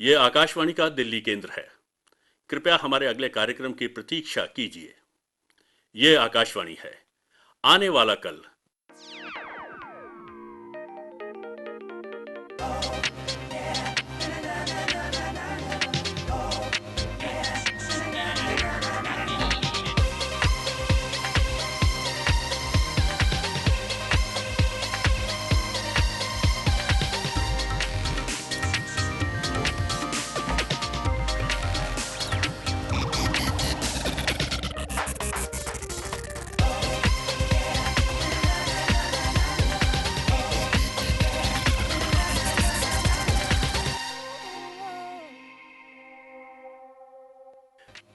ये आकाशवाणी का दिल्ली केंद्र है। कृपया हमारे अगले कार्यक्रम की प्रतीक्षा कीजिए। ये आकाशवाणी है। आने वाला कल।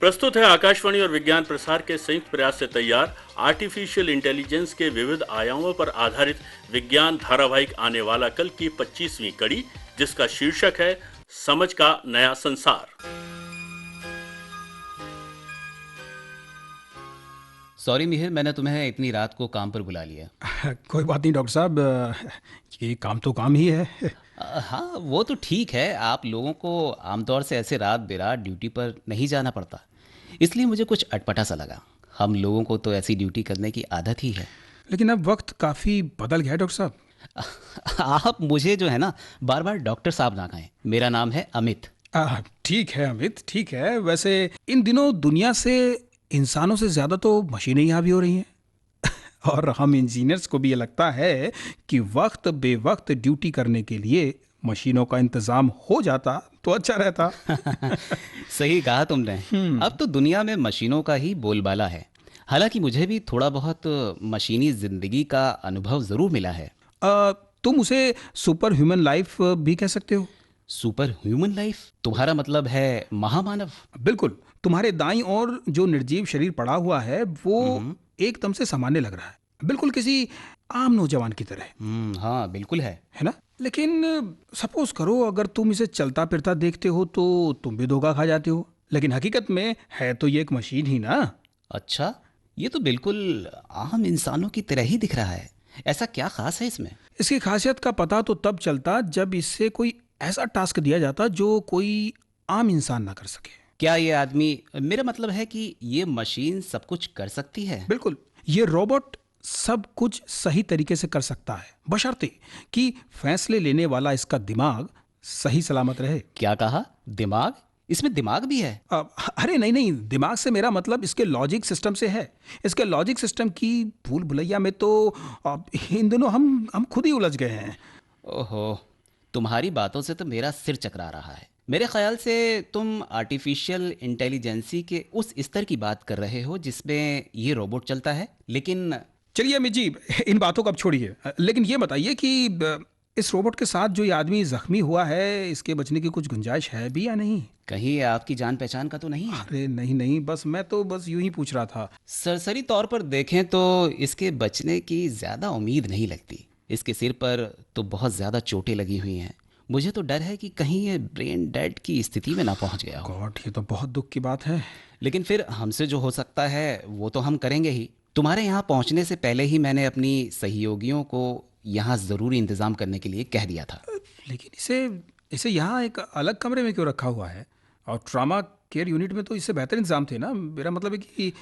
प्रस्तुत है आकाशवाणी और विज्ञान प्रसार के संयुक्त प्रयास से तैयार आर्टिफिशियल इंटेलिजेंस के विविध आयामों पर आधारित विज्ञान धारावाहिक आने वाला कल की 25वीं कड़ी, जिसका शीर्षक है समझ का नया संसार। सॉरी मिहिर, मैंने तुम्हें इतनी रात को काम पर बुला लिया। कोई बात नहीं डॉक्टर साहब, ये काम तो काम ही है। हाँ, वो तो ठीक है। आप लोगों को आमतौर से ऐसे रात बेरात ड्यूटी पर नहीं जाना पड़ता, इसलिए मुझे कुछ अटपटा सा लगा। हम लोगों को तो ऐसी ड्यूटी करने की आदत ही है। लेकिन अब वक्त काफ़ी बदल गया है डॉक्टर साहब। आप मुझे जो है ना, बार बार डॉक्टर साहब ना कहें। मेरा नाम है अमित। ठीक है अमित, ठीक है। वैसे इन दिनों दुनिया से इंसानों से ज़्यादा तो मशीनें ही हावी हो रही हैं। और हम इंजीनियर्स को भी ये लगता है कि वक्त बेवक्त ड्यूटी करने के लिए मशीनों का इंतज़ाम हो जाता तो अच्छा रहता। सही कहा तुमने। अब तो दुनिया में मशीनों का ही बोलबाला है। हालांकि मुझे भी थोड़ा बहुत मशीनी जिंदगी का अनुभव ज़रूर मिला है। तुम उसे सुपर ह्यूमन लाइफ भी कह सकते हो। Super human life? तुम्हारा मतलब है महामानव? बिल्कुल। तुम्हारे दाईं ओर जो निर्जीव शरीर पड़ा हुआ है वो एकदम से सामान्य लग रहा है, बिल्कुल किसी आम नौजवान की तरह। हाँ, बिल्कुल है ना? लेकिन सपोज करो अगर तुम इसे चलता फिरता देखते हो तो तुम भी धोखा खा जाते हो। लेकिन हकीकत में है तो ये एक मशीन ही ना। अच्छा, ये तो बिल्कुल आम इंसानों की तरह ही दिख रहा है। ऐसा क्या खास है इसमें? इसकी खासियत का पता तो तब चलता जब इससे कोई ऐसा टास्क दिया जाता जो कोई आम इंसान ना कर सके। क्या ये आदमी, मेरा मतलब है कि ये मशीन सब कुछ कर सकती है? बिल्कुल। ये रोबोट सब कुछ सही तरीके से कर सकता है, बशर्ते कि फैसले लेने वाला इसका दिमाग सही सलामत रहे। क्या कहा? दिमाग? इसमें दिमाग भी है? अरे नहीं नहीं, दिमाग से मेरा मतलब इसके लॉजिक सिस्टम से है। इसके लॉजिक सिस्टम की भूल भुलैया में तो इन दिनों हम खुद ही उलझ गए हैं। ओहो, तुम्हारी बातों से तो मेरा सिर चकरा रहा है। मेरे ख्याल से तुम आर्टिफिशियल इंटेलिजेंसी के उस स्तर की बात कर रहे हो जिसमें ये रोबोट चलता है। लेकिन चलिए अमित जी, इन बातों को अब छोड़िए। लेकिन ये बताइए कि इस रोबोट के साथ जो ये आदमी जख्मी हुआ है, इसके बचने की कुछ गुंजाइश है भी या नहीं? कहीं आपकी जान पहचान का तो नहीं है? अरे नहीं नहीं, मैं तो बस यूं ही पूछ रहा था। सरसरी तौर पर देखें तो इसके बचने की ज़्यादा उम्मीद नहीं लगती। इसके सिर पर तो बहुत ज़्यादा चोटें लगी हुई हैं। मुझे तो डर है कि कहीं ये ब्रेन डेड की स्थिति में ना पहुंच गया हो। गॉड, ये तो बहुत दुख की बात है। लेकिन फिर हमसे जो हो सकता है वो तो हम करेंगे ही। तुम्हारे यहाँ पहुंचने से पहले ही मैंने अपनी सहयोगियों को यहाँ ज़रूरी इंतज़ाम करने के लिए कह दिया था। लेकिन इसे इसे यहाँ एक अलग कमरे में क्यों रखा हुआ है? और ट्रॉमा केयर यूनिट में तो इससे बेहतर इंतजाम थे ना। मेरा मतलब है कि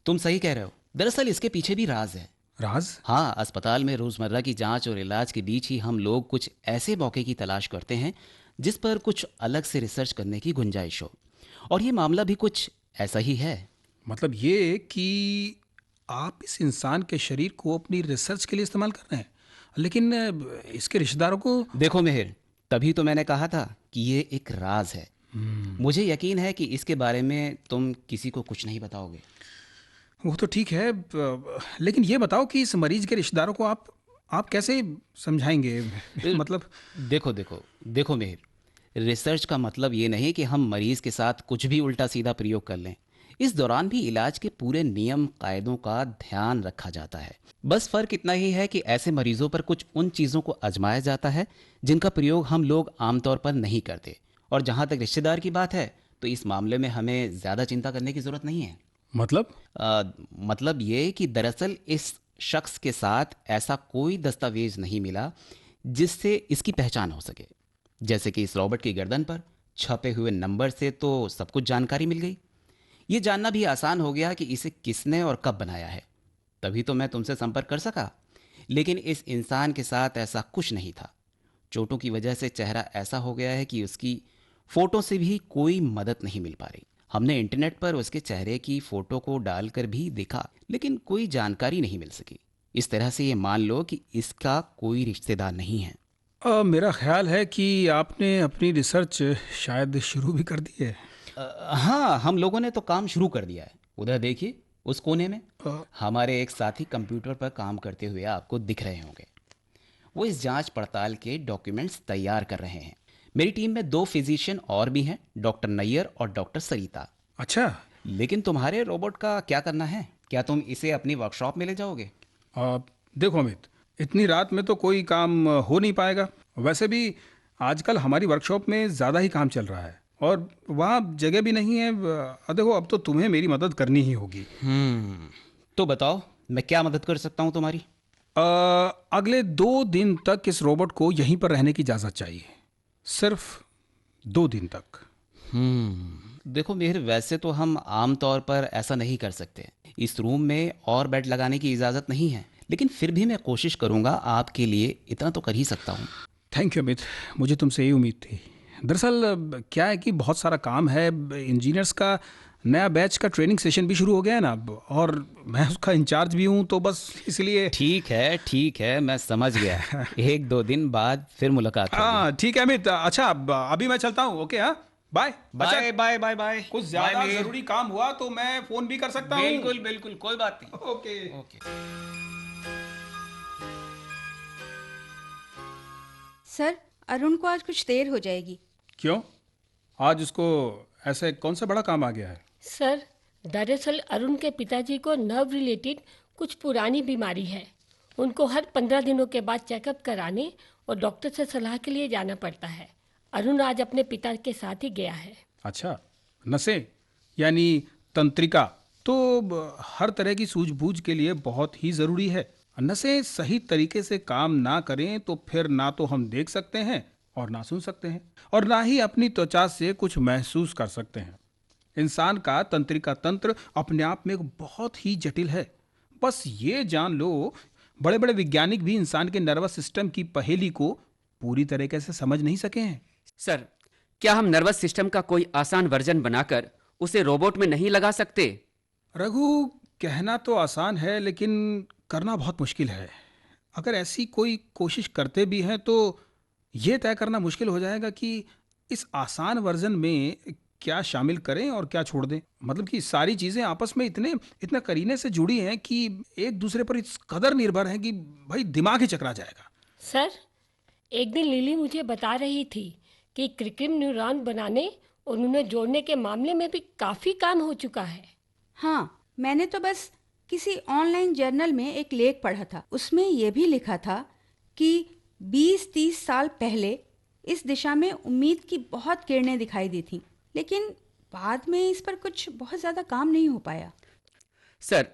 तुम सही कह रहे हो। दरअसल इसके पीछे भी राज है। राज? हाँ, अस्पताल में रोज़मर्रा की जांच और इलाज के बीच ही हम लोग कुछ ऐसे मौके की तलाश करते हैं जिस पर कुछ अलग से रिसर्च करने की गुंजाइश हो। और ये मामला भी कुछ ऐसा ही है। मतलब ये कि आप इस इंसान के शरीर को अपनी रिसर्च के लिए इस्तेमाल कर रहे हैं, लेकिन इसके रिश्तेदारों को? देखो मेहर, तभी तो मैंने कहा था कि ये एक राज है। मुझे यकीन है कि इसके बारे में तुम किसी को कुछ नहीं बताओगे। वो तो ठीक है, लेकिन ये बताओ कि इस मरीज के रिश्तेदारों को आप कैसे समझाएंगे? मतलब देखो देखो देखो मेहर, रिसर्च का मतलब ये नहीं कि हम मरीज के साथ कुछ भी उल्टा सीधा प्रयोग कर लें। इस दौरान भी इलाज के पूरे नियम कायदों का ध्यान रखा जाता है। बस फ़र्क इतना ही है कि ऐसे मरीजों पर कुछ उन चीज़ों को आजमाया जाता है जिनका प्रयोग हम लोग आमतौर पर नहीं करते। और जहाँ तक रिश्तेदार की बात है तो इस मामले में हमें ज़्यादा चिंता करने की ज़रूरत नहीं है। मतलब मतलब ये कि दरअसल इस शख्स के साथ ऐसा कोई दस्तावेज नहीं मिला जिससे इसकी पहचान हो सके। जैसे कि इस रॉबर्ट की गर्दन पर छपे हुए नंबर से तो सब कुछ जानकारी मिल गई। ये जानना भी आसान हो गया कि इसे किसने और कब बनाया है। तभी तो मैं तुमसे संपर्क कर सका। लेकिन इस इंसान के साथ ऐसा कुछ नहीं था। चोटों की वजह से चेहरा ऐसा हो गया है कि उसकी फ़ोटो से भी कोई मदद नहीं मिल पा रही। हमने इंटरनेट पर उसके चेहरे की फ़ोटो को डालकर भी देखा, लेकिन कोई जानकारी नहीं मिल सकी। इस तरह से ये मान लो कि इसका कोई रिश्तेदार नहीं है। मेरा ख्याल है कि आपने अपनी रिसर्च शायद शुरू भी कर दी है। हाँ, हम लोगों ने तो काम शुरू कर दिया है। उधर देखिए, उस कोने में अ, हमारे एक साथी कंप्यूटर पर काम करते हुए आपको दिख रहे होंगे। वो इस जांच पड़ताल के डॉक्यूमेंट्स तैयार कर रहे हैं। मेरी टीम में 2 फिजिशियन और भी हैं, डॉक्टर नैयर और डॉक्टर सरिता। अच्छा। लेकिन तुम्हारे रोबोट का क्या करना है? क्या तुम इसे अपनी वर्कशॉप में ले जाओगे? देखो अमित, इतनी रात में तो कोई काम हो नहीं पाएगा। वैसे भी आजकल हमारी वर्कशॉप में ज़्यादा ही काम चल रहा है और वहाँ जगह भी नहीं है। देखो, अब तो तुम्हें मेरी मदद करनी ही होगी। तो बताओ, मैं क्या मदद कर सकता हूँ तुम्हारी? अ, अगले 2 दिन तक इस रोबोट को यहीं पर रहने की इजाज़त चाहिए। सिर्फ 2 दिन तक। देखो मेहर, वैसे तो हम आम तौर पर ऐसा नहीं कर सकते। इस रूम में और बेड लगाने की इजाज़त नहीं है, लेकिन फिर भी मैं कोशिश करूँगा। आपके लिए इतना तो कर ही सकता हूँ। थैंक यू अमित, मुझे तुमसे यही उम्मीद थी। दरअसल क्या है कि बहुत सारा काम है। इंजीनियर्स का नया बैच का ट्रेनिंग सेशन भी शुरू हो गया है ना अब, और मैं उसका इंचार्ज भी हूँ, तो बस इसलिए। ठीक है, मैं समझ गया। 1-2 दिन बाद फिर मुलाकात होगी। हाँ ठीक है अमित। अच्छा, अभी मैं चलता हूँ। ओके, हाँ, bye. Bye bye bye bye. कुछ ज्यादा जरूरी काम हुआ तो मैं फोन भी कर सकता हूँ। बिल्कुल बिल्कुल, कोई बात नहीं। ओके। ओके। सर, अरुण को आज कुछ देर हो जाएगी। क्यों? आज उसको ऐसे कौन सा बड़ा काम आ गया है? सर, दरअसल अरुण के पिताजी को नर्व रिलेटेड कुछ पुरानी बीमारी है। उनको हर 15 दिनों के बाद चेकअप कराने और डॉक्टर से सलाह के लिए जाना पड़ता है। अरुण आज अपने पिता के साथ ही गया है। अच्छा, नसें यानी तंत्रिका तो हर तरह की सूझबूझ के लिए बहुत ही ज़रूरी है। नसें सही तरीके से काम ना करें तो फिर ना तो हम देख सकते हैं और ना सुन सकते हैं, और ना ही अपनी त्वचा से कुछ महसूस कर सकते हैं। इंसान का तंत्रिका तंत्र अपने आप में एक बहुत ही जटिल है। बस ये जान लो, बड़े बड़े वैज्ञानिक भी इंसान के नर्वस सिस्टम की पहेली को पूरी तरीके से समझ नहीं सके हैं। सर, क्या हम नर्वस सिस्टम का कोई आसान वर्जन बनाकर उसे रोबोट में नहीं लगा सकते? रघु, कहना तो आसान है लेकिन करना बहुत मुश्किल है। अगर ऐसी कोई कोशिश करते भी हैं तो ये तय करना मुश्किल हो जाएगा कि इस आसान वर्जन में क्या शामिल करें और क्या छोड़ दें। मतलब कि सारी चीज़ें आपस में इतना करीने से जुड़ी हैं कि एक दूसरे पर इस कदर निर्भर हैं कि भाई दिमाग ही चकरा जाएगा। सर, एक दिन लिली मुझे बता रही थी कि कृत्रिम न्यूरॉन बनाने और उन्हें जोड़ने के मामले में भी काफ़ी काम हो चुका है। हाँ, मैंने तो बस किसी ऑनलाइन जर्नल में एक लेख पढ़ा था। उसमें यह भी लिखा था कि 20-30 साल पहले इस दिशा में उम्मीद की बहुत किरणें दिखाई दी थीं, लेकिन बाद में इस पर कुछ बहुत ज़्यादा काम नहीं हो पाया। सर,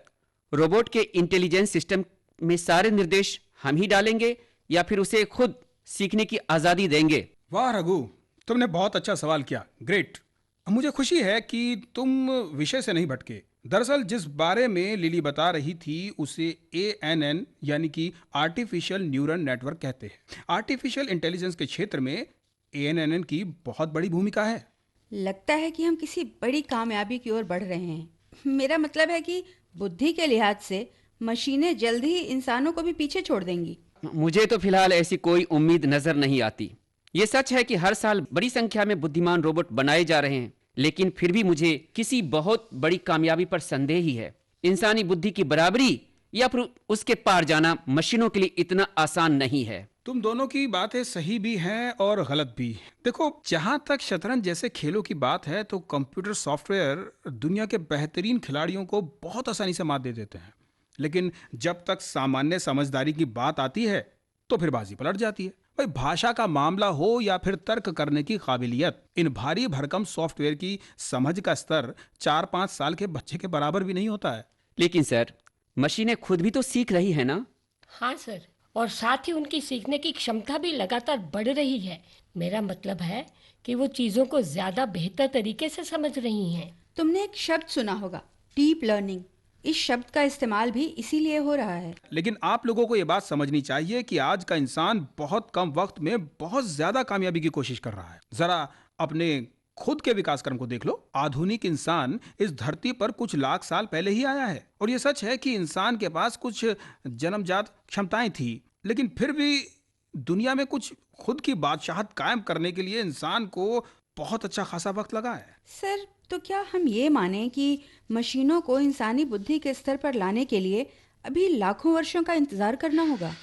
रोबोट के इंटेलिजेंस सिस्टम में सारे निर्देश हम ही डालेंगे या फिर उसे खुद सीखने की आज़ादी देंगे? वाह रघु, तुमने बहुत अच्छा सवाल किया। ग्रेट। मुझे खुशी है कि तुम विषय से नहीं भटके। दरअसल जिस बारे में लिली बता रही थी उसे ANN यानी कि आर्टिफिशियल न्यूरल नेटवर्क कहते हैं। आर्टिफिशियल इंटेलिजेंस के क्षेत्र में ANN की बहुत बड़ी भूमिका है। लगता है कि हम किसी बड़ी कामयाबी की ओर बढ़ रहे हैं। मेरा मतलब है कि बुद्धि के लिहाज से मशीनें जल्द ही इंसानों को भी पीछे छोड़ देंगी। मुझे तो फिलहाल ऐसी कोई उम्मीद नजर नहीं आती। ये सच है कि हर साल बड़ी संख्या में बुद्धिमान रोबोट बनाए जा रहे हैं, लेकिन फिर भी मुझे किसी बहुत बड़ी कामयाबी पर संदेह ही है। इंसानी बुद्धि की बराबरी या फिर उसके पार जाना मशीनों के लिए इतना आसान नहीं है। तुम दोनों की बातें सही भी हैं और गलत भी। देखो, जहां तक शतरंज जैसे खेलों की बात है तो कंप्यूटर सॉफ्टवेयर दुनिया के बेहतरीन खिलाड़ियों को बहुत आसानी से मात दे देते हैं, लेकिन जब तक सामान्य समझदारी की बात आती है तो फिर बाजी पलट जाती है। भाई, भाषा का मामला हो या फिर तर्क करने की काबिलियत, इन भारी भरकम सॉफ्टवेयर की समझ का स्तर 4-5 साल के बच्चे के बराबर भी नहीं होता है। लेकिन सर, मशीनें खुद भी तो सीख रही है ना? हाँ सर, और साथ ही उनकी सीखने की क्षमता भी लगातार बढ़ रही है। मेरा मतलब है कि वो चीज़ों को ज़्यादा बेहतर तरीके से समझ रही हैं। तुमने एक शब्द सुना होगा, डीप लर्निंग। इस शब्द का इस्तेमाल भी इसीलिए हो रहा है। लेकिन आप लोगों को ये बात समझनी चाहिए कि आज का इंसान बहुत कम वक्त में बहुत ज्यादा कामयाबी की कोशिश कर रहा है। जरा अपने खुद के विकास क्रम को देख लो। आधुनिक इंसान इस धरती पर कुछ लाख साल पहले ही आया है, और ये सच है कि इंसान के पास कुछ जन्मजात क्षमताएं थी, लेकिन फिर भी दुनिया में कुछ खुद की बादशाहत कायम करने के लिए इंसान को बहुत अच्छा खासा वक्त लगा है। सर, तो क्या हम ये माने कि मशीनों को इंसानी बुद्धि के स्तर पर लाने के लिए अभी लाखों वर्षों का इंतजार करना होगा?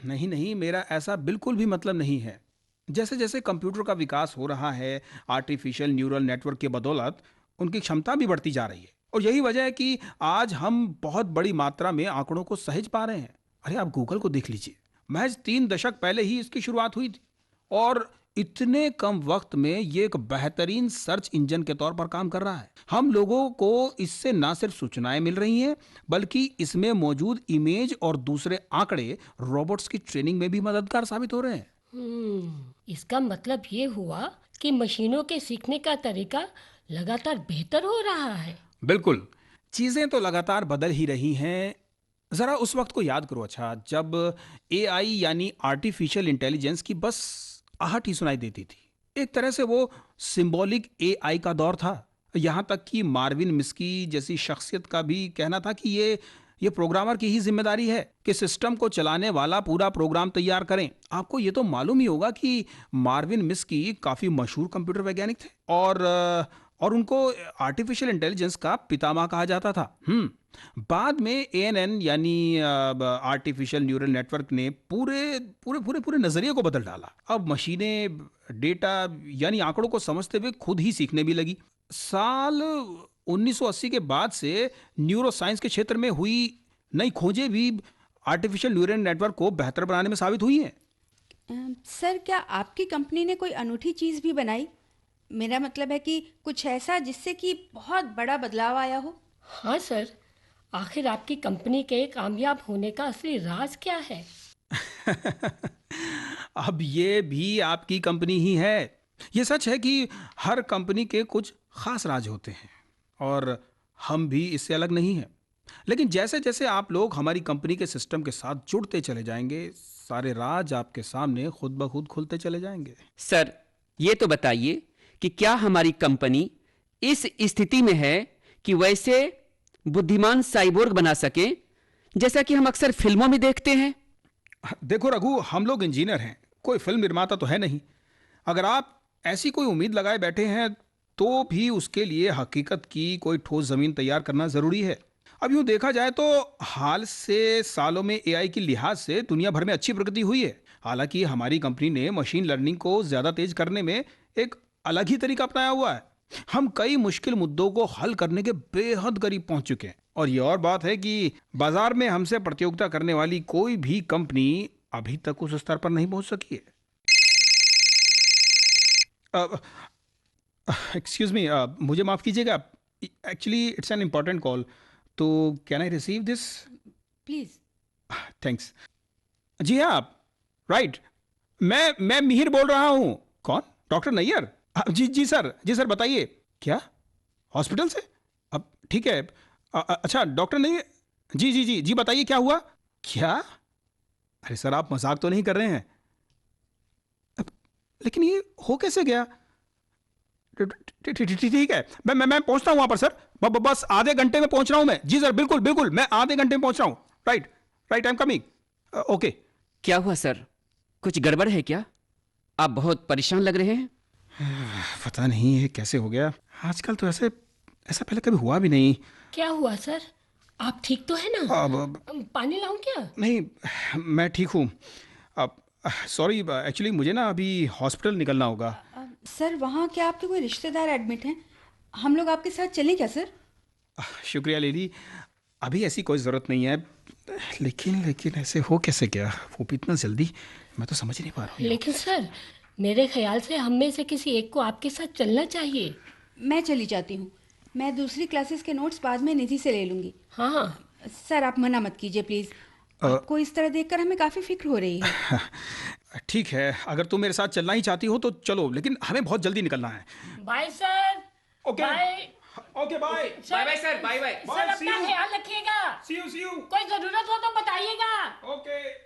नहीं नहीं, मेरा ऐसा बिल्कुल भी मतलब नहीं है। जैसे जैसे कंप्यूटर का विकास हो रहा है, आर्टिफिशियल न्यूरल नेटवर्क के बदौलत उनकी क्षमता भी बढ़ती जा रही है, और यही वजह है कि आज हम बहुत बड़ी मात्रा में आंकड़ों को सहेज पा रहे हैं। अरे आप गूगल को देख लीजिए, महज 3 दशक पहले ही इसकी शुरुआत हुई थी, और इतने कम वक्त में ये एक बेहतरीन सर्च इंजन के तौर पर काम कर रहा है। हम लोगों को इससे ना सिर्फ सूचनाएं मिल रही हैं, बल्कि इसमें मौजूद इमेज और दूसरे आंकड़े रोबोट्स की ट्रेनिंग में भी मददगार साबित हो रहे हैं। इसका मतलब ये हुआ कि मशीनों के सीखने का तरीका लगातार बेहतर हो रहा है। बिल्कुल, चीजें तो लगातार बदल ही रही हैं। जरा उस वक्त को याद करो, अच्छा, जब एआई यानी आर्टिफिशियल इंटेलिजेंस की बस आहट ही सुनाई देती थी। एक तरह से वो सिंबॉलिक एआई का दौर था। यहाँ तक कि मार्विन मिस्की जैसी शख्सियत का भी कहना था कि ये प्रोग्रामर की ही जिम्मेदारी है कि सिस्टम को चलाने वाला पूरा प्रोग्राम तैयार करें। आपको ये तो मालूम ही होगा कि मार्विन मिस्की काफी मशहूर कंप्यूटर वैज्ञानिक थे, और उनको आर्टिफिशियल इंटेलिजेंस का पितामह कहा जाता था। बाद में एएनएन यानी आर्टिफिशियल न्यूरल नेटवर्क ने पूरे नजरिए को बदल डाला। अब मशीनें डेटा यानी आंकड़ों को समझते हुए खुद ही सीखने भी लगी। साल 1980 के बाद से न्यूरो साइंस के क्षेत्र में हुई नई खोजें भी आर्टिफिशियल न्यूरल नेटवर्क को बेहतर बनाने में साबित हुई हैं। सर, क्या आपकी कंपनी ने कोई अनूठी चीज़ भी बनाई? मेरा मतलब है कि कुछ ऐसा जिससे कि बहुत बड़ा बदलाव आया हो। हाँ सर, आखिर आपकी कंपनी के कामयाब होने का असली राज क्या है? अब ये भी आपकी कंपनी ही है। ये सच है कि हर कंपनी के कुछ खास राज होते हैं, और हम भी इससे अलग नहीं हैं। लेकिन जैसे जैसे आप लोग हमारी कंपनी के सिस्टम के साथ जुड़ते चले जाएंगे, सारे राज आपके सामने खुद ब खुद खुलते चले जाएंगे। सर, ये तो बताइए कि क्या हमारी कंपनी इस स्थिति में है कि वैसे बुद्धिमान साइबोर्ग बना सके जैसा कि हम अक्सर फिल्मों में देखते हैं? देखो रघु, हम लोग इंजीनियर हैं, कोई फिल्म निर्माता तो है नहीं। अगर आप ऐसी कोई उम्मीद लगाए बैठे हैं तो भी उसके लिए हकीकत की कोई ठोस जमीन तैयार करना जरूरी है। अब यूं देखा जाए तो हाल से सालों में एआई की लिहाज से दुनिया भर में अच्छी प्रगति हुई है। हालांकि हमारी कंपनी ने मशीन लर्निंग को ज्यादा तेज करने में एक अलग ही तरीका अपनाया हुआ है। हम कई मुश्किल मुद्दों को हल करने के बेहद करीब पहुंच चुके हैं, और ये और बात है कि बाजार में हमसे प्रतियोगिता करने वाली कोई भी कंपनी अभी तक उस स्तर पर नहीं पहुंच सकी है। एक्सक्यूज मी, मुझे माफ कीजिएगा, actually it's an important call, तो can I receive this please? Thanks. जी हाँ, राइट, मैं मिहिर बोल रहा हूँ। कौन? डॉक्टर नैयर? जी सर बताइए। क्या? हॉस्पिटल से? अब ठीक है। अच्छा डॉक्टर नैयर, जी बताइए, क्या हुआ? क्या? अरे सर, आप मजाक तो नहीं कर रहे हैं? लेकिन ये हो कैसे गया? ठीक है, मैं पहुंचता हूं वहां पर सर, बस आधे घंटे में पहुंच रहा हूं मैं। जी सर, बिल्कुल मैं आधे घंटे में पहुंच रहा हूं। Right, I am coming. Okay. क्या हुआ सर, कुछ गड़बड़ है क्या? आप बहुत परेशान लग रहे हैं। पता नहीं ये कैसे हो गया, आजकल तो ऐसा पहले कभी हुआ भी नहीं। क्या हुआ सर, आप ठीक तो है ना? पानी लाऊं क्या? नहीं, मैं ठीक हूँ। अब सॉरी, एक्चुअली मुझे ना अभी हॉस्पिटल निकलना होगा। सर, वहाँ क्या आपके कोई रिश्तेदार एडमिट हैं? हम लोग आपके साथ चलें क्या सर? शुक्रिया लेडी, अभी ऐसी कोई ज़रूरत नहीं है। लेकिन ऐसे हो कैसे गया, वो भी इतना जल्दी, मैं तो समझ ही नहीं पा रहा हूँ। लेकिन सर, मेरे ख्याल से हम में से किसी एक को आपके साथ चलना चाहिए। मैं चली जाती हूँ, मैं दूसरी क्लासेस के नोट्स बाद में निधि से ले लूँगी। हाँ। सर, आप मना मत कीजिए प्लीज़। आपको इस तरह देखकर हमें काफी फिक्र हो रही है। ठीक है, अगर तुम मेरे साथ चलना ही चाहती हो तो चलो, लेकिन हमें बहुत जल्दी निकलना है। Bye sir. Okay bye. Okay, bye bye bye sir, bye bye. Sir अपना ख्याल रखिएगा। See you. कोई जरूरत हो तो बताइएगा। ओके।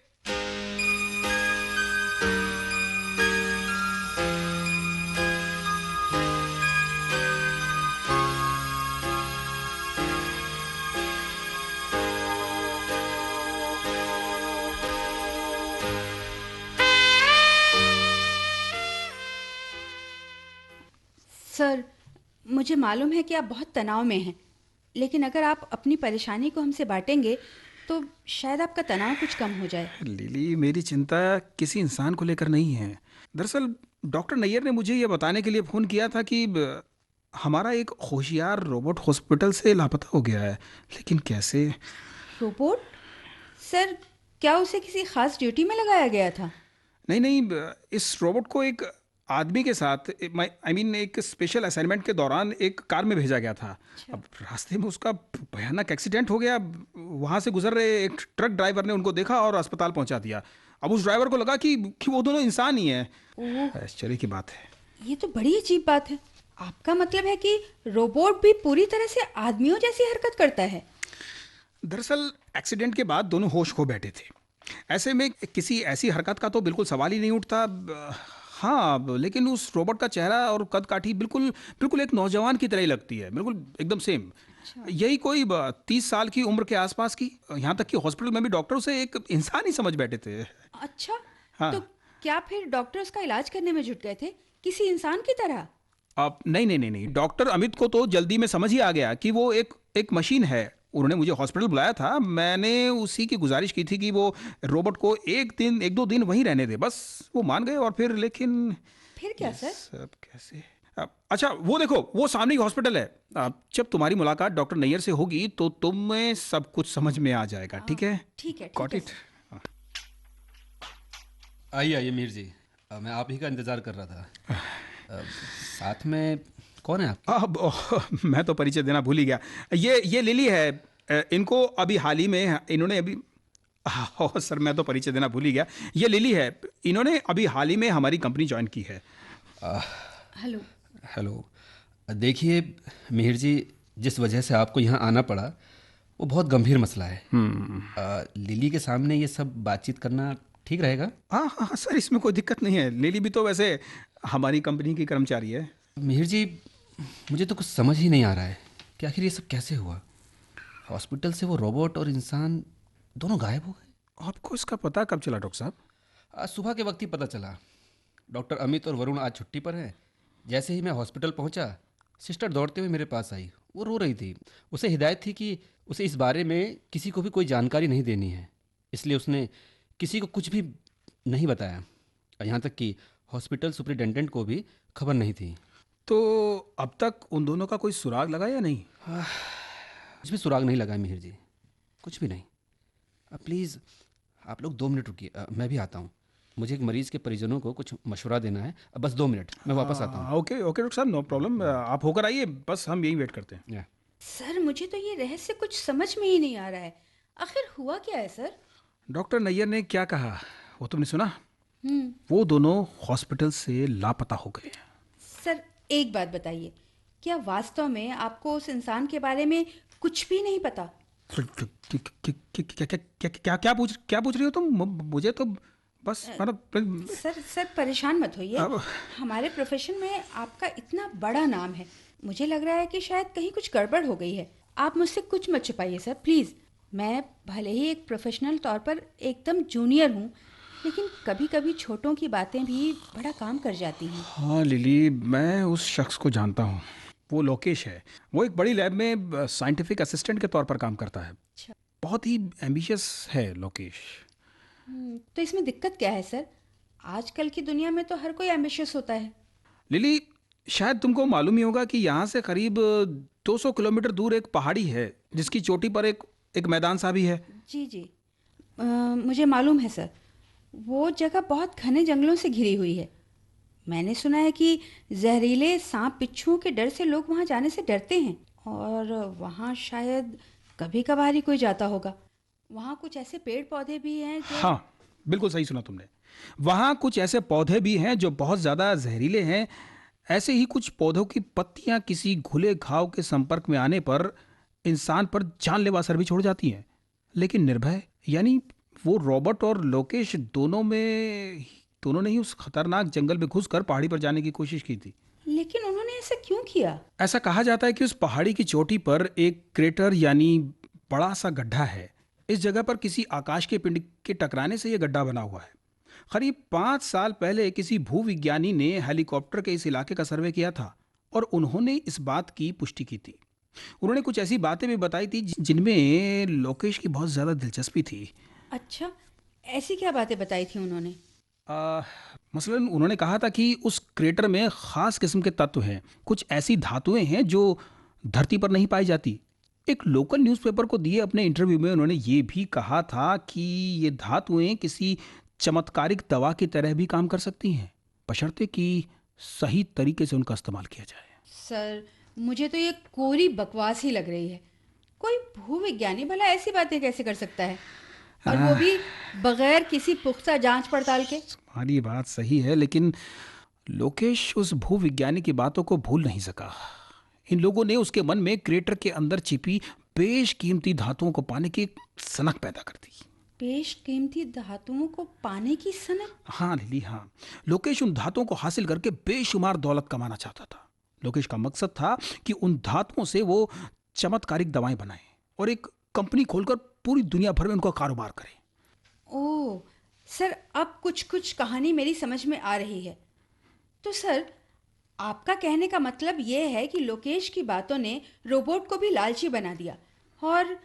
सर, मुझे मालूम है कि आप बहुत तनाव में हैं, लेकिन अगर आप अपनी परेशानी को हमसे बांटेंगे तो शायद आपका तनाव कुछ कम हो जाए। लिली, मेरी चिंता किसी इंसान को लेकर नहीं है। दरअसल डॉक्टर नैयर ने मुझे ये बताने के लिए फ़ोन किया था कि हमारा एक होशियार रोबोट हॉस्पिटल से लापता हो गया है। लेकिन कैसे? रोबोट? सर, क्या उसे किसी खास ड्यूटी में लगाया गया था? नहीं, इस रोबोट को एक आदमी के साथ एक स्पेशल असाइनमेंट के दौरान एक कार में भेजा गया था। अब रास्ते में उसका भयानक एक्सीडेंट हो गया। वहाँ से गुजर रहे एक ट्रक ड्राइवर ने उनको देखा और अस्पताल पहुँचा दिया। अब उस ड्राइवर को लगा कि वो दोनों इंसान ही हैं। आश्चर्य की बात है। ये तो बड़ी अजीब बात है। आपका मतलब है कि रोबोट भी पूरी तरह से आदमियों जैसी हरकत करता है? दरअसल एक्सीडेंट के बाद दोनों होश खो बैठे थे। ऐसे में किसी ऐसी हरकत का तो बिल्कुल सवाल ही नहीं उठता। हाँ, लेकिन उस रोबोट का चेहरा और कद काठी बिल्कुल बिल्कुल एक नौजवान की तरह ही लगती है, बिल्कुल एकदम सेम। यही कोई 30 साल की उम्र के आसपास की। यहाँ तक कि हॉस्पिटल में भी डॉक्टर उसे एक इंसान ही समझ बैठे थे। अच्छा, हाँ। तो क्या फिर डॉक्टर उसका इलाज करने में जुट गए थे, किसी इंसान की तरह? अब नहीं, डॉक्टर अमित को तो जल्दी में समझ ही आ गया कि वो एक मशीन है। उन्होंने मुझे हॉस्पिटल बुलाया था। मैंने उसी की गुजारिश की थी कि वो रोबोट को एक दो दिन वहीं रहने दे। बस वो मान गए। और लेकिन फिर क्या सर? सब कैसे? अच्छा, वो देखो, वो सामने ही हॉस्पिटल है। जब तुम्हारी मुलाकात डॉक्टर नैयर से होगी तो तुम्हें सब कुछ समझ में आ जाएगा। ठीक है? ठीक है, Got ठीक it? है। आइए मीर जी, मैं आप ही का इंतज़ार कर रहा था। साथ में कौन है आप? अब मैं तो परिचय देना भूल ही गया। ये लिली है। इनको अभी हाल ही में इन्होंने अभी सर, मैं तो परिचय देना भूल ही गया। ये लिली है। इन्होंने अभी हाल ही में हमारी कंपनी ज्वाइन की है। हेलो। हेलो। देखिए मिहिर जी, जिस वजह से आपको यहाँ आना पड़ा वो बहुत गंभीर मसला है। लिली के सामने ये सब बातचीत करना ठीक रहेगा? हाँ सर, इसमें कोई दिक्कत नहीं है। लिली भी तो वैसे हमारी कंपनी की कर्मचारी है। मिहिर जी, मुझे तो कुछ समझ ही नहीं आ रहा है कि आखिर ये सब कैसे हुआ। हॉस्पिटल से वो रोबोट और इंसान दोनों गायब हो गए। आपको इसका पता कब चला डॉक्टर साहब? आज सुबह के वक्त ही पता चला। डॉक्टर अमित और वरुण आज छुट्टी पर हैं। जैसे ही मैं हॉस्पिटल पहुंचा, सिस्टर दौड़ते हुए मेरे पास आई। वो रो रही थी। उसे हिदायत थी कि उसे इस बारे में किसी को भी कोई जानकारी नहीं देनी है, इसलिए उसने किसी को कुछ भी नहीं बताया। यहाँ तक कि हॉस्पिटल सुपरिटेंडेंट को भी खबर नहीं थी। तो अब तक उन दोनों का कोई सुराग लगा या नहीं? कुछ भी सुराग नहीं लगा मिहिर जी, कुछ भी नहीं। प्लीज़ आप लोग 2 मिनट रुकिए, मैं भी आता हूँ। मुझे एक मरीज़ के परिजनों को कुछ मशवरा देना है। बस 2 मिनट, मैं वापस आता हूँ। ओके डॉक्टर साहब, नो प्रॉब्लम। आप होकर आइए, बस हम यही वेट करते हैं। सर, मुझे तो ये रहस्य कुछ समझ में ही नहीं आ रहा है। आखिर हुआ क्या है सर? डॉक्टर नैयर ने क्या कहा वो तुमने सुना? वो दोनों हॉस्पिटल से लापता हो गए। सर, एक बात बताइए, क्या वास्तव में आपको उस इंसान के बारे में कुछ भी नहीं पता? क्या पूछ रही हो तुम? मुझे तो बस सर परेशान मत होइए। हमारे प्रोफेशन में आपका इतना बड़ा नाम है, मुझे लग रहा है कि शायद कहीं कुछ गड़बड़ हो गई है। आप मुझसे कुछ मत छुपाइए सर, प्लीज़। मैं भले ही एक प्रोफेशनल तौर पर एकदम जूनियर हूँ, लेकिन कभी कभी छोटों की बातें भी बड़ा काम कर जाती हैं। हाँ लिली, मैं उस शख्स को जानता हूँ। वो लोकेश है। वो एक बड़ी लैब में साइंटिफिक असिस्टेंट के तौर पर काम करता है। बहुत ही एम्बिशियस है लोकेश। तो इसमें दिक्कत क्या है सर? आजकल की दुनिया में तो हर कोई एम्बिशियस होता है। लिली, शायद तुमको मालूम ही होगा कि यहाँ से करीब 200 किलोमीटर दूर एक पहाड़ी है जिसकी चोटी पर एक मैदान सा भी है। जी, मुझे मालूम है सर। वो जगह बहुत घने जंगलों से घिरी हुई है। मैंने सुना है कि जहरीले सांप बिच्छुओं के डर से लोग वहाँ जाने से डरते हैं, और वहाँ शायद कभी कभार ही कोई जाता होगा। वहाँ कुछ ऐसे पेड़ पौधे भी हैं जो... हाँ, बिल्कुल सही सुना तुमने। वहाँ कुछ ऐसे पौधे भी हैं जो बहुत ज़्यादा जहरीले हैं। ऐसे ही कुछ पौधों की पत्तियां किसी घुले घाव के संपर्क में आने पर इंसान पर जानलेवा असर भी छोड़ जाती हैं। लेकिन निर्भय यानी वो रॉबर्ट और लोकेश दोनों ने ही उस खतरनाक जंगल में घुसकर पहाड़ी पर जाने की कोशिश की थी। लेकिन उन्होंने ऐसा क्यों किया? ऐसा कहा जाता है कि उस पहाड़ी की चोटी पर एक क्रेटर यानी बड़ा सा गड्ढा है। इस जगह पर किसी आकाश के पिंड के टकराने से यह गड्ढा बना हुआ है। करीब 5 साल पहले किसी भूविज्ञानी ने हेलीकॉप्टर के इस इलाके का सर्वे किया था और उन्होंने इस बात की पुष्टि की थी। उन्होंने कुछ ऐसी बातें भी बताई थी जिनमें लोकेश की बहुत ज़्यादा दिलचस्पी थी। अच्छा, ऐसी क्या बातें बताई थी उन्होंने? मसलन उन्होंने कहा था कि उस क्रेटर में ख़ास किस्म के तत्व हैं, कुछ ऐसी धातुएं हैं जो धरती पर नहीं पाई जाती। एक लोकल न्यूज़पेपर को दिए अपने इंटरव्यू में उन्होंने ये भी कहा था कि ये धातुएं किसी चमत्कारिक दवा की तरह भी काम कर सकती हैं, बशर्ते कि सही तरीके से उनका इस्तेमाल किया जाए। सर, मुझे तो ये कोरी बकवास ही लग रही है। कोई भूविज्ञानी भला ऐसी बातें कैसे कर सकता है, और वो भी बगैर किसी पुख्ता जांच पड़ताल के? तुम्हारी बात सही है, लेकिन लोकेश उस भूविज्ञानी की बातों को भूल नहीं सका। इन लोगों ने उसके मन में क्रेटर के अंदर छिपी बेशकीमती धातुओं को पाने की सनक पैदा कर दी। बेशकीमती धातुओं को पाने की सनक? हाँ लिली, हाँ। लोकेश उन धातुओं को हासिल करके बेशुमार दौलत कमाना चाहता था। लोकेश का मकसद था कि उन धातुओं से वो चमत्कारिक दवाएं बनाए और एक कंपनी खोलकर पूरी दुनिया भर में उनका कारोबार करे। ओह सर, अब कुछ कुछ कहानी मेरी समझ में आ रही है। तो सर, आपका कहने का मतलब ये है कि लोकेश की बातों ने रोबोट को भी लालची बना दिया और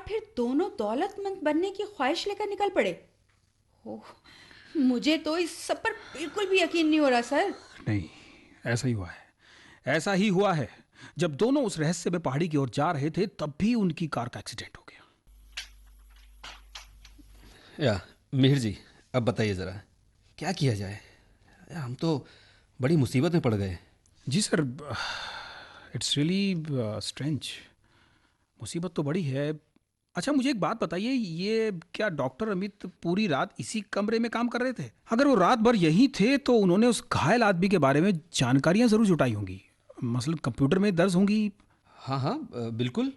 फिर दोनों दौलतमंद बनने की ख्वाहिश लेकर निकल पड़े। ओह, मुझे तो इस सब पर बिल्कुल भी यकीन नहीं हो रहा सर। नहीं, ऐसा ही हुआ है। ऐसा ही हुआ है। जब दोनों उस रहस्य में पहाड़ी की ओर जा रहे थे तब भी उनकी कार का एक्सीडेंट हो गया। या मिहिर जी, अब बताइए ज़रा क्या किया जाए? हम तो बड़ी मुसीबत में पड़ गए। जी सर, इट्स रियली स्ट्रेंज। मुसीबत तो बड़ी है। अच्छा, मुझे एक बात बताइए, ये क्या डॉक्टर अमित पूरी रात इसी कमरे में काम कर रहे थे? अगर वो रात भर यहीं थे तो उन्होंने उस घायल आदमी के बारे में जानकारियां ज़रूर जुटाई होंगी, मसलन कंप्यूटर में दर्ज होंगी। हाँ हाँ, बिल्कुल।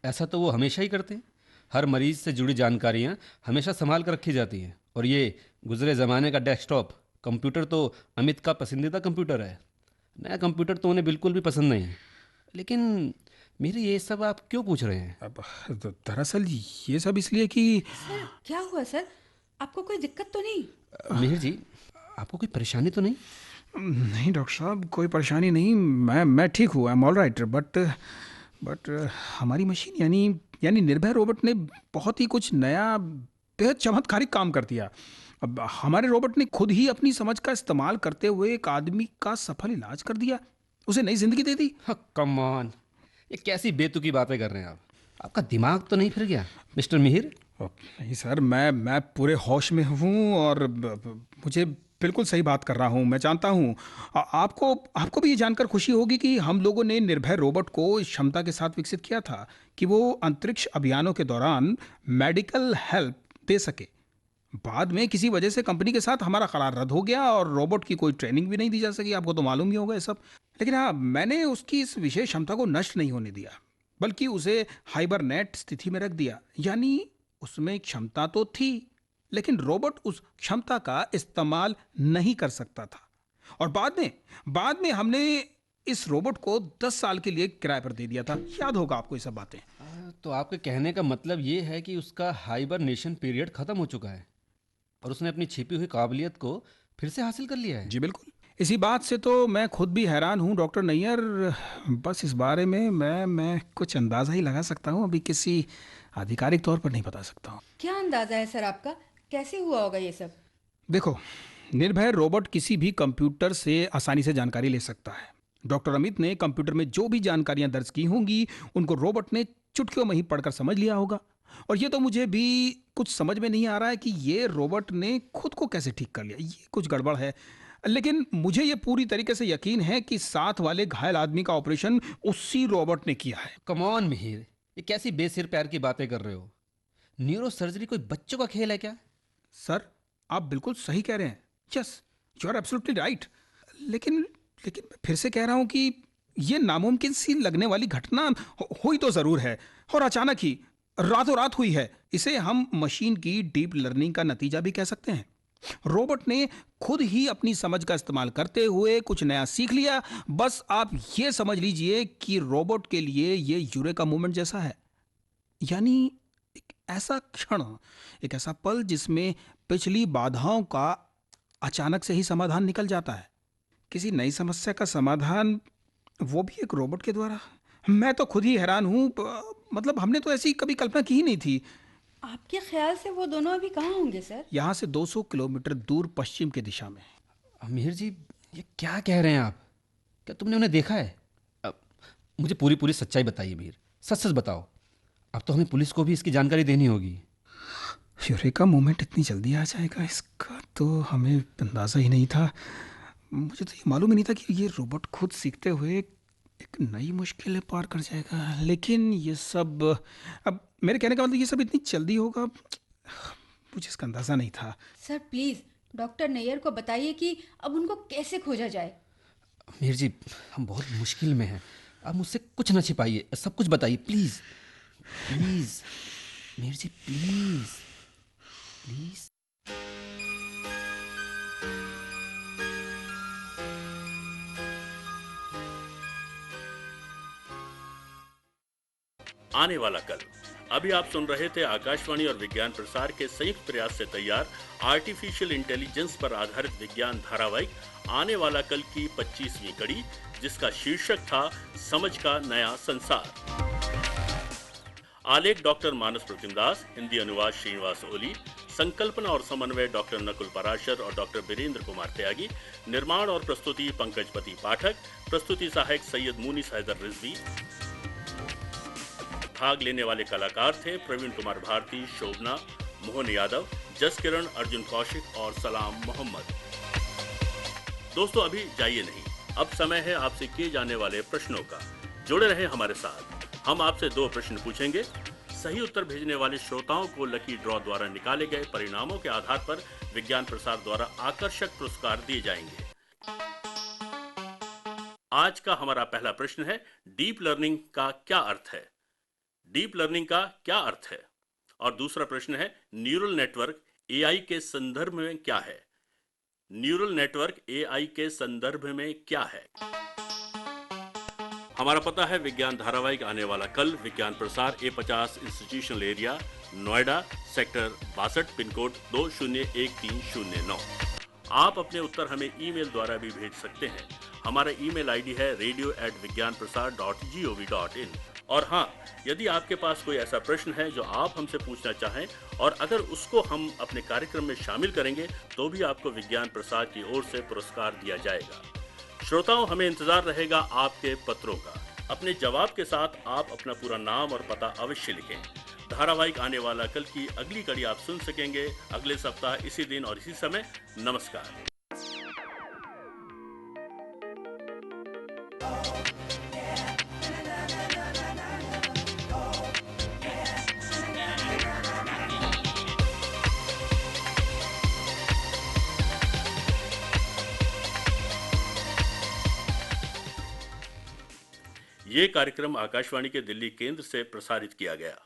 ऐसा तो वो हमेशा ही करते हैं। हर मरीज से जुड़ी जानकारियाँ हमेशा संभाल कर रखी जाती हैं। और ये गुजरे ज़माने का डेस्कटॉप कंप्यूटर तो अमित का पसंदीदा कंप्यूटर है। नया कंप्यूटर तो उन्हें बिल्कुल भी पसंद नहीं है। लेकिन मेरे ये सब आप क्यों पूछ रहे हैं? अब दरअसल ये सब इसलिए कि... सर, क्या हुआ सर? आपको कोई दिक्कत तो नहीं? मिहिर जी, आपको कोई परेशानी तो नहीं? नहीं डॉक्टर साहब, कोई परेशानी नहीं। मैं ठीक हूँ, I am all right. But हमारी मशीन यानी निर्भय रोबोट ने बहुत ही कुछ नया, बेहद चमत्कारिक काम कर दिया। अब हमारे रोबोट ने खुद ही अपनी समझ का इस्तेमाल करते हुए एक आदमी का सफल इलाज कर दिया, उसे नई जिंदगी दे दी। कम ऑन, ये कैसी बेतुकी बातें कर रहे हैं आप? आपका दिमाग तो नहीं फिर गया मिस्टर मिहिर? नहीं सर, मैं पूरे होश में हूँ और मुझे बिल्कुल सही बात कर रहा हूँ। मैं जानता हूँ आपको भी ये जानकर खुशी होगी कि हम लोगों ने निर्भय रोबोट को इस क्षमता के साथ विकसित किया था कि वो अंतरिक्ष अभियानों के दौरान मेडिकल हेल्प दे सके। बाद में किसी वजह से कंपनी के साथ हमारा करार रद्द हो गया और रोबोट की कोई ट्रेनिंग भी नहीं दी जा सकी। आपको तो मालूम ही होगा ये सब। लेकिन हाँ, मैंने उसकी इस विशेष क्षमता को नष्ट नहीं होने दिया, बल्कि उसे हाइबरनेट स्थिति में रख दिया। यानी उसमें क्षमता तो थी, लेकिन रोबोट उस क्षमता का इस्तेमाल नहीं कर सकता था। और बाद में हमने इस रोबोट को 10 साल के लिए किराए पर दे दिया था। याद होगा आपको ये सब बातें। तो आपके कहने का मतलब ये है कि उसका हाइबरनेशन पीरियड ख़त्म हो चुका है और उसने अपनी छिपी हुई काबिलियत को फिर से हासिल कर लिया है? जी बिल्कुल। इसी बात से तो मैं खुद भी हैरान हूँ डॉक्टर नैयर। बस इस बारे में मैं कुछ अंदाज़ा ही लगा सकता हूँ, अभी किसी आधिकारिक तौर पर नहीं बता सकता हूँ। क्या अंदाज़ा है सर आपका? कैसे हुआ होगा ये सब? देखो, निर्भय रोबोट किसी भी कंप्यूटर से आसानी से जानकारी ले सकता है। डॉक्टर अमित ने कंप्यूटर में जो भी जानकारियां दर्ज की होंगी उनको रोबोट ने चुटकियों में ही पढ़कर समझ लिया होगा। और ये तो मुझे भी कुछ समझ में नहीं आ रहा है कि ये रोबोट ने खुद को कैसे ठीक कर लिया। ये कुछ गड़बड़ है। लेकिन मुझे ये पूरी तरीके से यकीन है कि साथ वाले घायल आदमी का ऑपरेशन उसी रोबोट ने किया है। कम ऑन मिहिर, ये कैसी बेसिर पैर की बातें कर रहे हो? न्यूरो सर्जरी कोई बच्चों का खेल है क्या? सर, आप बिल्कुल सही कह रहे हैं। Yes, you are absolutely right. लेकिन लेकिन मैं फिर से कह रहा हूं कि ये नामुमकिन सी लगने वाली घटना हुई तो जरूर है, और अचानक ही, रातों रात हुई है। इसे हम मशीन की डीप लर्निंग का नतीजा भी कह सकते हैं। रोबोट ने खुद ही अपनी समझ का इस्तेमाल करते हुए कुछ नया सीख लिया। बस आप ये समझ लीजिए कि रोबोट के लिए ये यूरेका मूवमेंट जैसा है, यानी एक ऐसा क्षण, एक ऐसा पल जिसमें पिछली बाधाओं का अचानक से ही समाधान निकल जाता है। किसी नई समस्या का समाधान, वो भी एक रोबोट के द्वारा। मैं तो खुद ही हैरान हूँ। मतलब हमने तो ऐसी कभी कल्पना की ही नहीं थी। आपके ख्याल से वो दोनों अभी कहाँ होंगे सर? यहाँ से 200 किलोमीटर दूर पश्चिम की दिशा में। मीर जी, ये क्या कह रहे हैं आप? क्या तुमने उन्हें देखा है? मुझे पूरी पूरी सच्चाई बताइए मीर, सच सच बताओ। अब तो हमें पुलिस को भी इसकी जानकारी देनी होगी। यूरेका मूवमेंट इतनी जल्दी आ जाएगा, इसका तो हमें अंदाज़ा ही नहीं था। मुझे तो ये मालूम ही नहीं था कि ये रोबोट खुद सीखते हुए एक नई मुश्किलें पार कर जाएगा। लेकिन ये सब, अब मेरे कहने का मतलब, ये सब इतनी जल्दी होगा, मुझे इसका अंदाज़ा नहीं था। सर प्लीज़ डॉक्टर नैयर को बताइए कि अब उनको कैसे खोजा जाए। मीर जी, हम बहुत मुश्किल में हैं। आप मुझसे कुछ ना छिपाइए, सब कुछ बताइए please please. Mir ji please please. आने वाला कल। अभी आप सुन रहे थे आकाशवाणी और विज्ञान प्रसार के संयुक्त प्रयास से तैयार आर्टिफिशियल इंटेलिजेंस पर आधारित विज्ञान धारावाहिक आने वाला कल की 25वीं कड़ी, जिसका शीर्षक था समझ का नया संसार। आलेख डॉक्टर मानस प्रतिमदास, हिंदी अनुवाद श्रीनिवास ओली, संकल्पना और समन्वय डॉक्टर नकुल पराशर और डॉक्टर वीरेंद्र कुमार त्यागी, निर्माण और प्रस्तुति पंकजपति पाठक, प्रस्तुति सहायक सैयद मुनीस हैदर रिजवी। भाग लेने वाले कलाकार थे प्रवीण कुमार भारती, शोभना, मोहन यादव, जस किरण, अर्जुन कौशिक और सलाम मोहम्मद। दोस्तों, अभी जाइए नहीं, अब समय है आपसे किए जाने वाले प्रश्नों का। जुड़े रहे हमारे साथ। हम आपसे 2 प्रश्न पूछेंगे। सही उत्तर भेजने वाले श्रोताओं को लकी ड्रॉ द्वारा निकाले गए परिणामों के आधार पर विज्ञान प्रसार द्वारा आकर्षक पुरस्कार दिए जाएंगे। आज का हमारा पहला प्रश्न है, डीप लर्निंग का क्या अर्थ है? डीप लर्निंग का क्या अर्थ है? और दूसरा प्रश्न है, न्यूरल नेटवर्क एआई के संदर्भ में क्या है? न्यूरल नेटवर्क एआई के संदर्भ में क्या है? हमारा पता है विज्ञान धारावाहिक आने वाला कल, विज्ञान प्रसार A50 institutional area, Noida, sector 62, pin code 201309। आप अपने उत्तर हमें ईमेल द्वारा भी भेज सकते हैं। हमारा ईमेल आईडी है radio@vigyanprasar.gov.in। और हाँ, यदि आपके पास कोई ऐसा प्रश्न है जो आप हमसे पूछना चाहें और अगर उसको हम अपने कार्यक्रम में शामिल करेंगे तो भी आपको विज्ञान प्रसार की ओर से पुरस्कार दिया जाएगा। श्रोताओं, हमें इंतजार रहेगा आपके पत्रों का। अपने जवाब के साथ आप अपना पूरा नाम और पता अवश्य लिखें। धारावाहिक आने वाला कल की अगली कड़ी आप सुन सकेंगे अगले सप्ताह इसी दिन और इसी समय। नमस्कार। ये कार्यक्रम आकाशवाणी के दिल्ली केंद्र से प्रसारित किया गया।